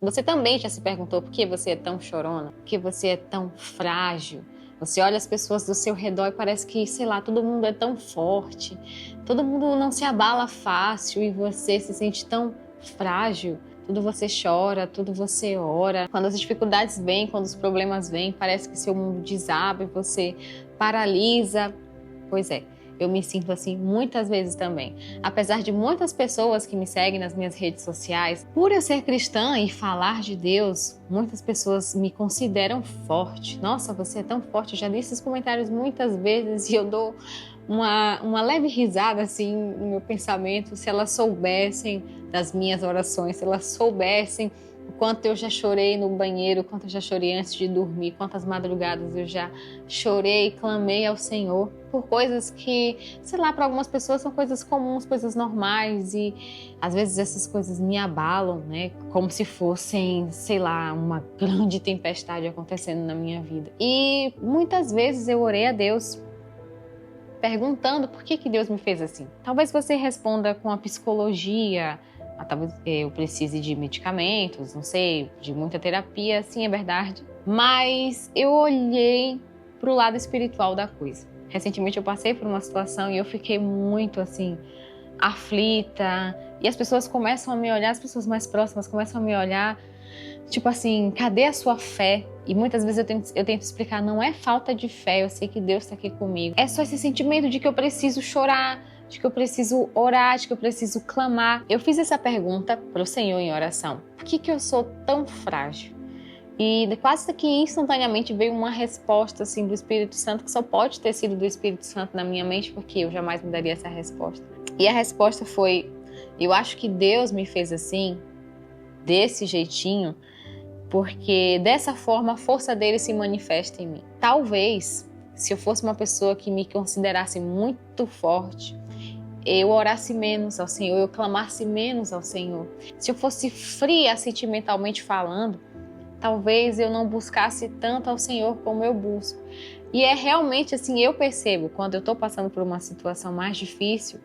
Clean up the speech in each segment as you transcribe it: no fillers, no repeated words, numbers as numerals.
Você também já se perguntou por que você é tão chorona? Por que você é tão frágil? Você olha as pessoas do seu redor e parece que, sei lá, todo mundo é tão forte, todo mundo não se abala fácil e você se sente tão frágil. Tudo você chora, tudo você ora. Quando as dificuldades vêm, quando os problemas vêm, parece que seu mundo desaba e você paralisa. Pois é, eu me sinto assim muitas vezes também. Apesar de muitas pessoas que me seguem nas minhas redes sociais, por eu ser cristã e falar de Deus, muitas pessoas me consideram forte. Nossa, você é tão forte. Eu já li esses comentários muitas vezes e eu dou uma leve risada assim no meu pensamento. Se elas soubessem das minhas orações, se elas soubessem o quanto eu já chorei no banheiro, o quanto eu já chorei antes de dormir, quantas madrugadas eu já chorei e clamei ao Senhor por coisas que, sei lá, para algumas pessoas são coisas comuns, coisas normais e às vezes essas coisas me abalam, né? Como se fossem, sei lá, uma grande tempestade acontecendo na minha vida. E muitas vezes eu orei a Deus perguntando por que Deus me fez assim. Talvez você responda com a psicologia, talvez eu precise de medicamentos, não sei, de muita terapia, sim, é verdade. Mas eu olhei para o lado espiritual da coisa. Recentemente eu passei por uma situação e eu fiquei muito assim, aflita. E as pessoas começam a me olhar, as pessoas mais próximas começam a me olhar, tipo assim, cadê a sua fé? E muitas vezes eu tento explicar, não é falta de fé, eu sei que Deus está aqui comigo. É só esse sentimento de que eu preciso chorar, de que eu preciso orar, de que eu preciso clamar. Eu fiz essa pergunta para o Senhor em oração. Por que eu sou tão frágil? E quase que instantaneamente veio uma resposta assim, do Espírito Santo, que só pode ter sido do Espírito Santo na minha mente, porque eu jamais me daria essa resposta. E a resposta foi, eu acho que Deus me fez assim, desse jeitinho, porque dessa forma a força dele se manifesta em mim. Talvez, se eu fosse uma pessoa que me considerasse muito forte, eu orasse menos ao Senhor, eu clamasse menos ao Senhor. Se eu fosse fria sentimentalmente falando, talvez eu não buscasse tanto ao Senhor como eu busco. E é realmente assim, eu percebo, quando eu estou passando por uma situação mais difícil,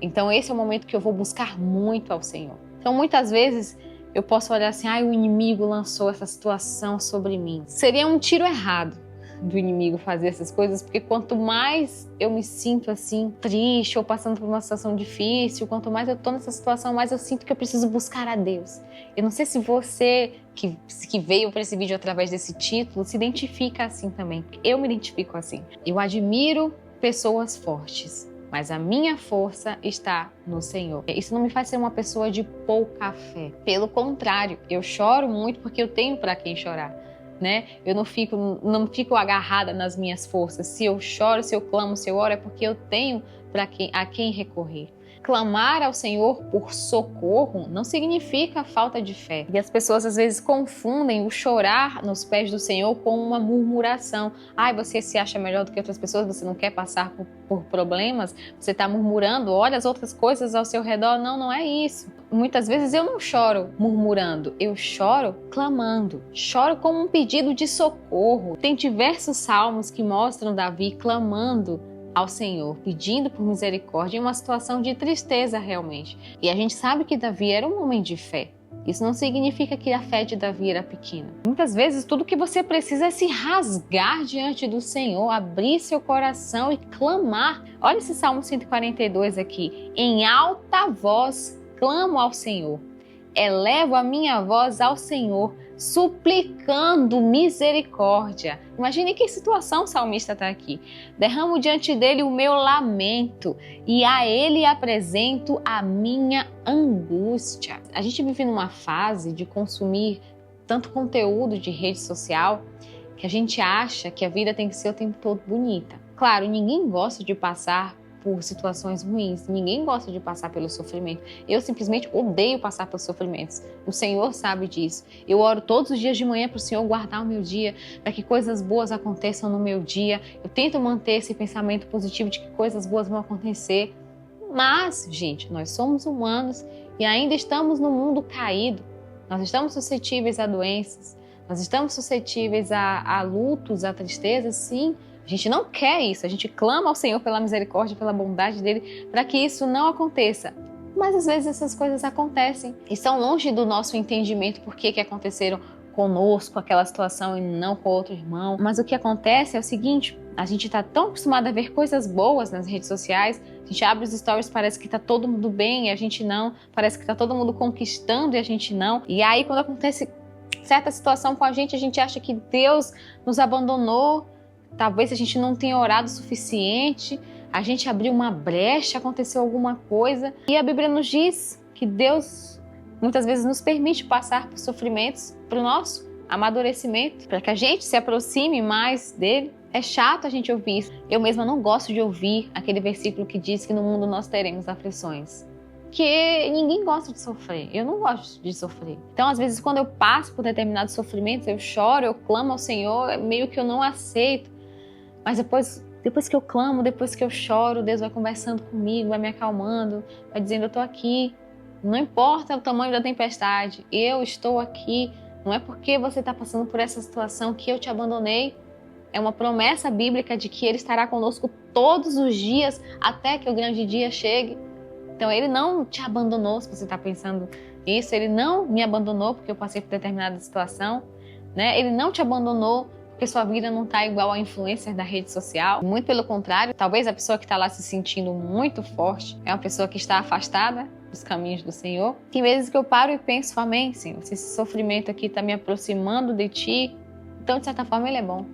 então esse é o momento que eu vou buscar muito ao Senhor. Então muitas vezes eu posso olhar assim, o inimigo lançou essa situação sobre mim. Seria um tiro errado do inimigo fazer essas coisas, porque quanto mais eu me sinto assim, triste ou passando por uma situação difícil, quanto mais eu tô nessa situação, mais eu sinto que eu preciso buscar a Deus. Eu não sei se você que veio para esse vídeo através desse título se identifica assim também. Eu me identifico assim. Eu admiro pessoas fortes, mas a minha força está no Senhor. Isso não me faz ser uma pessoa de pouca fé. Pelo contrário, eu choro muito porque eu tenho para quem chorar, né? Eu não fico agarrada nas minhas forças. Se eu choro, se eu clamo, se eu oro, é porque eu tenho a quem recorrer. Clamar ao Senhor por socorro não significa falta de fé. E as pessoas às vezes confundem o chorar nos pés do Senhor com uma murmuração. Você se acha melhor do que outras pessoas, você não quer passar por problemas, você está murmurando, olha as outras coisas ao seu redor. Não, não é isso. Muitas vezes eu não choro murmurando, eu choro clamando. Choro como um pedido de socorro. Tem diversos salmos que mostram Davi clamando ao Senhor, pedindo por misericórdia em uma situação de tristeza realmente. E a gente sabe que Davi era um homem de fé. Isso não significa que a fé de Davi era pequena. Muitas vezes tudo que você precisa é se rasgar diante do Senhor, abrir seu coração e clamar. Olha esse Salmo 142 aqui. Em alta voz clamo ao Senhor. Elevo a minha voz ao Senhor, suplicando misericórdia. Imagine que situação o salmista está aqui. Derramo diante dele o meu lamento e a ele apresento a minha angústia. A gente vive numa fase de consumir tanto conteúdo de rede social que a gente acha que a vida tem que ser o tempo todo bonita. Claro, ninguém gosta de passar por situações ruins, ninguém gosta de passar pelo sofrimento. Eu simplesmente odeio passar pelos sofrimentos. O Senhor sabe disso. Eu oro todos os dias de manhã para o Senhor guardar o meu dia, para que coisas boas aconteçam no meu dia. Eu tento manter esse pensamento positivo de que coisas boas vão acontecer. Mas, gente, nós somos humanos e ainda estamos no mundo caído. Nós estamos suscetíveis a doenças, nós estamos suscetíveis a lutos, a tristezas, sim. A gente não quer isso, a gente clama ao Senhor pela misericórdia, pela bondade dele, para que isso não aconteça. Mas às vezes essas coisas acontecem e estão longe do nosso entendimento por que aconteceram conosco aquela situação e não com outro irmão. Mas o que acontece é o seguinte: a gente está tão acostumado a ver coisas boas nas redes sociais, a gente abre os stories, parece que está todo mundo bem e a gente não, parece que está todo mundo conquistando e a gente não. E aí quando acontece certa situação com a gente acha que Deus nos abandonou, talvez a gente não tenha orado o suficiente, a gente abriu uma brecha, aconteceu alguma coisa. E a Bíblia nos diz que Deus muitas vezes nos permite passar por sofrimentos para o nosso amadurecimento, para que a gente se aproxime mais dele. É chato a gente ouvir isso. Eu mesma não gosto de ouvir aquele versículo que diz que no mundo nós teremos aflições. Porque ninguém gosta de sofrer. Eu não gosto de sofrer. Então, às vezes, quando eu passo por determinados sofrimentos, eu choro, eu clamo ao Senhor, meio que eu não aceito. Mas depois que eu clamo, depois que eu choro, Deus vai conversando comigo, vai me acalmando, vai dizendo: eu estou aqui. Não importa o tamanho da tempestade, eu estou aqui. Não é porque você está passando por essa situação que eu te abandonei. É uma promessa bíblica de que Ele estará conosco todos os dias até que o grande dia chegue. Então, Ele não te abandonou, se você está pensando isso. Ele não me abandonou porque eu passei por determinada situação, né? Ele não te abandonou porque sua vida não está igual a influencer da rede social. Muito pelo contrário, talvez a pessoa que está lá se sentindo muito forte é uma pessoa que está afastada dos caminhos do Senhor. Tem vezes que eu paro e penso: amém, Senhor, se esse sofrimento aqui está me aproximando de Ti, então, de certa forma, Ele é bom.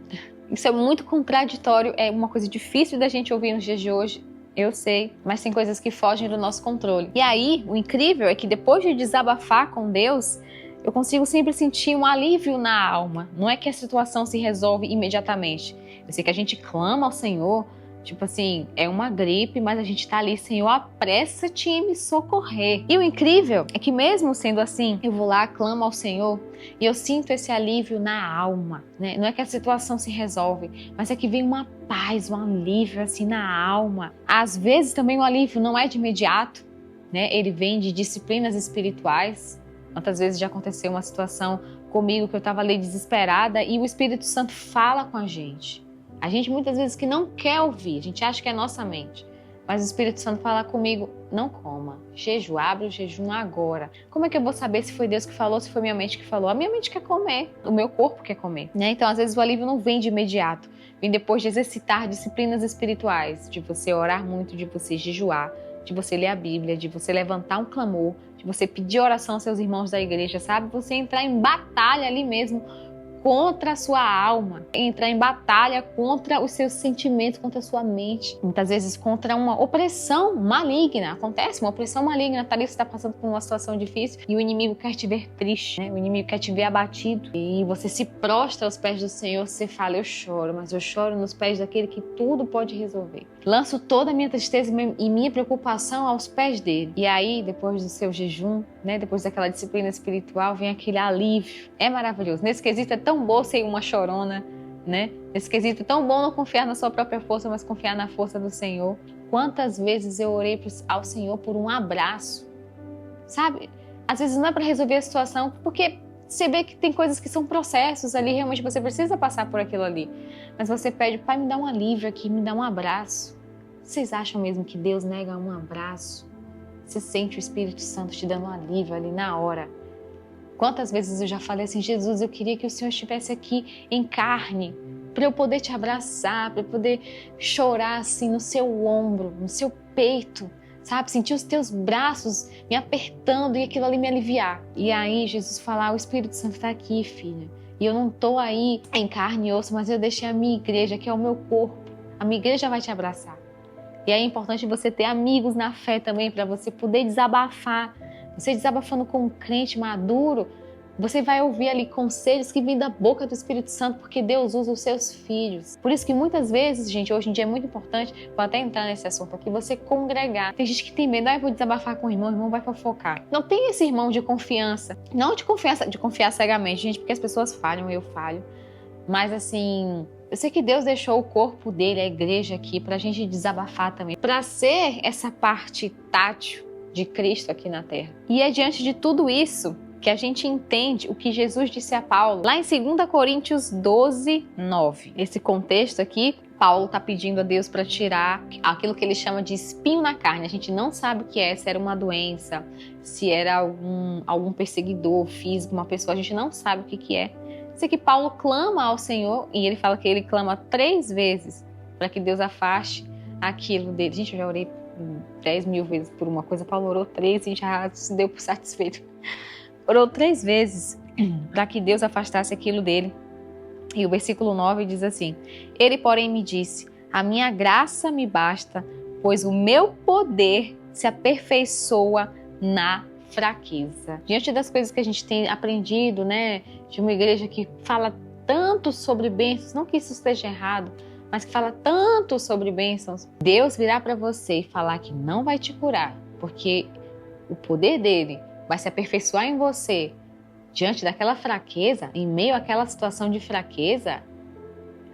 Isso é muito contraditório, é uma coisa difícil da gente ouvir nos dias de hoje. Eu sei, mas tem coisas que fogem do nosso controle. E aí, o incrível é que depois de desabafar com Deus, eu consigo sempre sentir um alívio na alma. Não é que a situação se resolve imediatamente. Eu sei que a gente clama ao Senhor, tipo assim, é uma gripe, mas a gente tá ali: Senhor, apressa-te em me socorrer. E o incrível é que mesmo sendo assim, eu vou lá, clamo ao Senhor e eu sinto esse alívio na alma, né? Não é que a situação se resolve, mas é que vem uma paz, um alívio assim na alma. Às vezes também o alívio não é de imediato, né? Ele vem de disciplinas espirituais. Quantas vezes já aconteceu uma situação comigo que eu estava ali desesperada e o Espírito Santo fala com a gente. A gente muitas vezes que não quer ouvir, a gente acha que é nossa mente. Mas o Espírito Santo fala comigo: não coma, jejum, abre o jejum agora. Como é que eu vou saber se foi Deus que falou, se foi minha mente que falou? A minha mente quer comer, o meu corpo quer comer, né? Então às vezes o alívio não vem de imediato, vem depois de exercitar disciplinas espirituais, de você orar muito, de você jejuar, de você ler a Bíblia, de você levantar um clamor, de você pedir oração aos seus irmãos da igreja, sabe? Você entrar em batalha ali mesmo contra a sua alma, entrar em batalha contra os seus sentimentos, contra a sua mente, muitas vezes contra uma opressão maligna. Acontece uma opressão maligna, tá ali, você está passando por uma situação difícil e o inimigo quer te ver triste, né? O inimigo quer te ver abatido e você se prostra aos pés do Senhor, você fala: eu choro, mas eu choro nos pés daquele que tudo pode resolver. Lanço toda a minha tristeza e minha preocupação aos pés dele. E aí, depois do seu jejum, né, depois daquela disciplina espiritual, vem aquele alívio. É maravilhoso. Nesse quesito é tão bom ser uma chorona, né? Nesse quesito é tão bom não confiar na sua própria força, mas confiar na força do Senhor. Quantas vezes eu orei ao Senhor por um abraço, sabe? Às vezes não é para resolver a situação, porque você vê que tem coisas que são processos ali, realmente você precisa passar por aquilo ali. Mas você pede: Pai, me dá um alívio aqui, me dá um abraço. Vocês acham mesmo que Deus nega um abraço? Você sente o Espírito Santo te dando um alívio ali na hora. Quantas vezes eu já falei assim: Jesus, eu queria que o Senhor estivesse aqui em carne, para eu poder te abraçar, para eu poder chorar assim no seu ombro, no seu peito, sabe? Sentir os teus braços me apertando e aquilo ali me aliviar. E aí Jesus fala: o Espírito Santo está aqui, filha. E eu não estou aí em carne e osso, mas eu deixei a minha igreja, que é o meu corpo. A minha igreja vai te abraçar. E aí é importante você ter amigos na fé também, para você poder desabafar. Você desabafando com um crente maduro, você vai ouvir ali conselhos que vêm da boca do Espírito Santo, porque Deus usa os seus filhos. Por isso que muitas vezes, gente, hoje em dia é muito importante, vou até entrar nesse assunto aqui, você congregar. Tem gente que tem medo: eu vou desabafar com o irmão vai fofocar. Não tem esse irmão de confiança. Não de confiar cegamente, gente, porque as pessoas falham, eu falho. Mas assim, eu sei que Deus deixou o corpo dele, a igreja aqui, pra gente desabafar também, pra ser essa parte tátil de Cristo aqui na terra. E é diante de tudo isso que a gente entende o que Jesus disse a Paulo lá em 2 Coríntios 12, 9. Esse contexto aqui, Paulo está pedindo a Deus para tirar aquilo que ele chama de espinho na carne. A gente não sabe o que é, se era uma doença, se era algum perseguidor físico, uma pessoa, a gente não sabe o que é. Sei que Paulo clama ao Senhor e ele fala que ele clama 3 vezes para que Deus afaste aquilo dele. Gente, eu já orei 10 mil vezes por uma coisa, Paulo orou 3 e já se deu por satisfeito. Orou 3 vezes para que Deus afastasse aquilo dele. E o versículo 9 diz assim: ele, porém, me disse: a minha graça me basta, pois o meu poder se aperfeiçoa na fraqueza. Diante das coisas que a gente tem aprendido, né, de uma igreja que fala tanto sobre bênçãos, não que isso esteja errado, mas que fala tanto sobre bênçãos, Deus virá para você e falar que não vai te curar, porque o poder dele vai se aperfeiçoar em você. Diante daquela fraqueza, em meio àquela situação de fraqueza,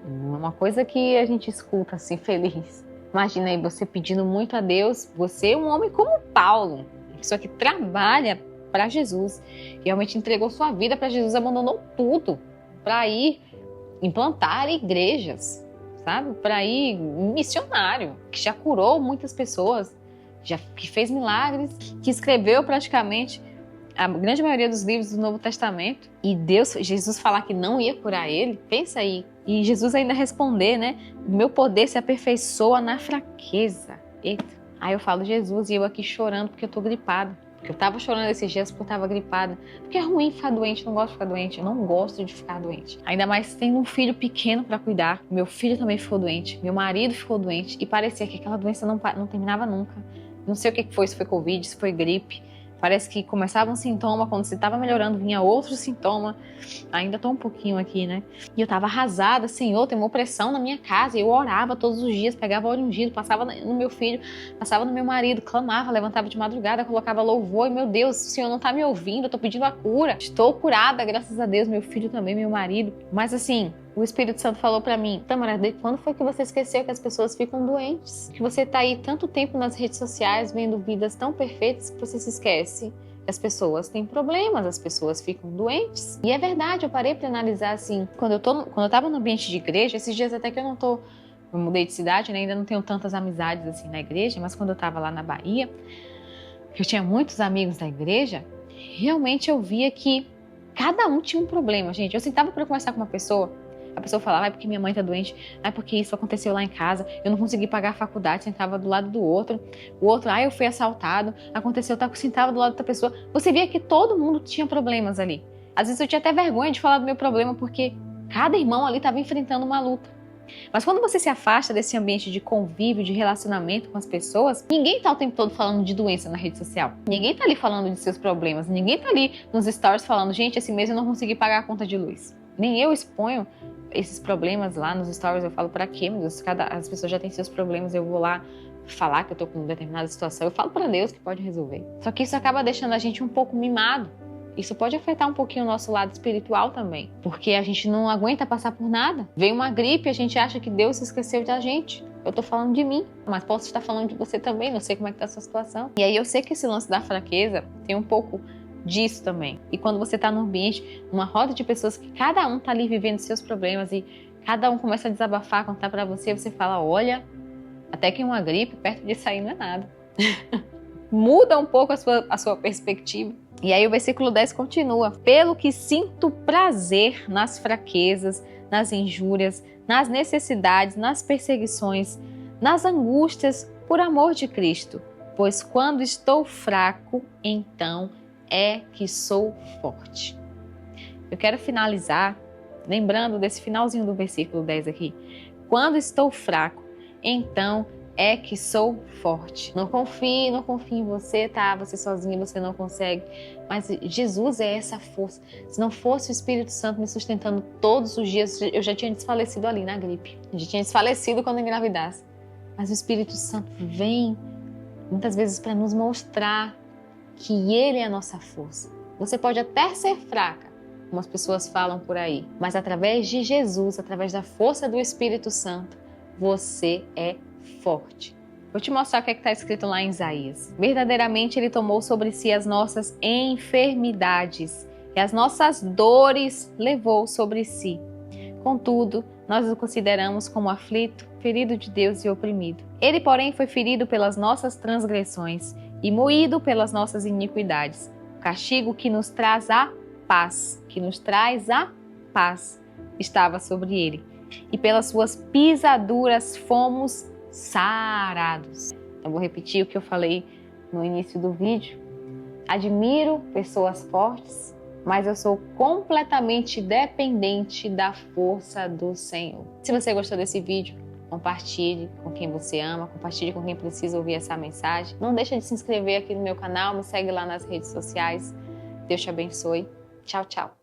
não é uma coisa que a gente escuta assim feliz. Imagina aí você pedindo muito a Deus, você um homem como Paulo, uma pessoa que trabalha para Jesus, que realmente entregou sua vida para Jesus, abandonou tudo para ir implantar igrejas, sabe? Para ir missionário, que já curou muitas pessoas, que fez milagres, que escreveu praticamente a grande maioria dos livros do Novo Testamento, e Jesus falar que não ia curar ele, pensa aí. E Jesus ainda responder, né? Meu poder se aperfeiçoa na fraqueza. Eita. Aí eu falo, Jesus, e eu aqui chorando porque eu tô gripada. Porque eu tava chorando esses dias porque eu tava gripada. Porque é ruim ficar doente, eu não gosto de ficar doente. Eu não gosto de ficar doente. Ainda mais tendo um filho pequeno pra cuidar. Meu filho também ficou doente. Meu marido ficou doente. E parecia que aquela doença não terminava nunca. Não sei o que foi, se foi Covid, se foi gripe. Parece que começava um sintoma, quando você estava melhorando, vinha outro sintoma. Ainda tô um pouquinho aqui, né? E eu tava arrasada, Senhor, tem uma opressão na minha casa. E eu orava todos os dias, pegava óleo ungido, passava no meu filho, passava no meu marido, clamava, levantava de madrugada, colocava louvor. E, meu Deus, o Senhor não tá me ouvindo, eu tô pedindo a cura. Estou curada, graças a Deus, meu filho também, meu marido. Mas assim, o Espírito Santo falou pra mim: Tamara, quando foi que você esqueceu que as pessoas ficam doentes? Que você tá aí tanto tempo nas redes sociais vendo vidas tão perfeitas que você se esquece que as pessoas têm problemas, as pessoas ficam doentes. E é verdade, eu parei pra analisar assim, quando eu tava no ambiente de igreja, esses dias até que eu mudei de cidade, né? Ainda não tenho tantas amizades assim na igreja, mas quando eu tava lá na Bahia, que eu tinha muitos amigos da igreja, realmente eu via que cada um tinha um problema, gente. Eu sentava pra conversar com uma pessoa, a pessoa falava: é porque minha mãe tá doente, é porque isso aconteceu lá em casa, eu não consegui pagar a faculdade, sentava do lado do outro. O outro: eu fui assaltado, aconteceu, sentava do lado da outra pessoa. Você via que todo mundo tinha problemas ali. Às vezes eu tinha até vergonha de falar do meu problema, porque cada irmão ali estava enfrentando uma luta. Mas quando você se afasta desse ambiente de convívio, de relacionamento com as pessoas, ninguém tá o tempo todo falando de doença na rede social. Ninguém tá ali falando de seus problemas. Ninguém tá ali nos stories falando: gente, esse mês eu não consegui pagar a conta de luz. Nem eu exponho esses problemas lá nos stories. Eu falo: pra quê, meu Deus? As pessoas já têm seus problemas, eu vou lá falar que eu tô com determinada situação. Eu falo pra Deus que pode resolver. Só que isso acaba deixando a gente um pouco mimado. Isso pode afetar um pouquinho o nosso lado espiritual também, porque a gente não aguenta passar por nada. Vem uma gripe, a gente acha que Deus se esqueceu da gente. Eu tô falando de mim, mas posso estar falando de você também, não sei como é que tá a sua situação. E aí eu sei que esse lance da fraqueza tem um pouco disso também. E quando você tá num ambiente, numa roda de pessoas que cada um tá ali vivendo seus problemas e cada um começa a desabafar, contar pra você, você fala: olha, até que uma gripe perto disso aí não é nada. Muda um pouco a sua perspectiva. E aí o versículo 10 continua: pelo que sinto prazer nas fraquezas, nas injúrias, nas necessidades, nas perseguições, nas angústias, por amor de Cristo. Pois quando estou fraco, então é que sou forte. Eu quero finalizar lembrando desse finalzinho do versículo 10 aqui. Quando estou fraco, então é que sou forte. Não confie em você, tá? Você sozinho, você não consegue. Mas Jesus é essa força. Se não fosse o Espírito Santo me sustentando todos os dias, eu já tinha desfalecido ali na gripe. Eu já tinha desfalecido quando engravidasse. Mas o Espírito Santo vem muitas vezes para nos mostrar que Ele é a nossa força. Você pode até ser fraca, como as pessoas falam por aí, mas através de Jesus, através da força do Espírito Santo, você é forte. Vou te mostrar o que está escrito lá em Isaías. Verdadeiramente Ele tomou sobre si as nossas enfermidades e as nossas dores levou sobre si. Contudo, nós o consideramos como aflito, ferido de Deus e oprimido. Ele, porém, foi ferido pelas nossas transgressões e moído pelas nossas iniquidades. O castigo que nos traz a paz, estava sobre ele. E pelas suas pisaduras fomos sarados. Então, vou repetir o que eu falei no início do vídeo. Admiro pessoas fortes, mas eu sou completamente dependente da força do Senhor. Se você gostou desse vídeo, compartilhe com quem você ama, compartilhe com quem precisa ouvir essa mensagem. Não deixa de se inscrever aqui no meu canal, me segue lá nas redes sociais. Deus te abençoe. Tchau, tchau.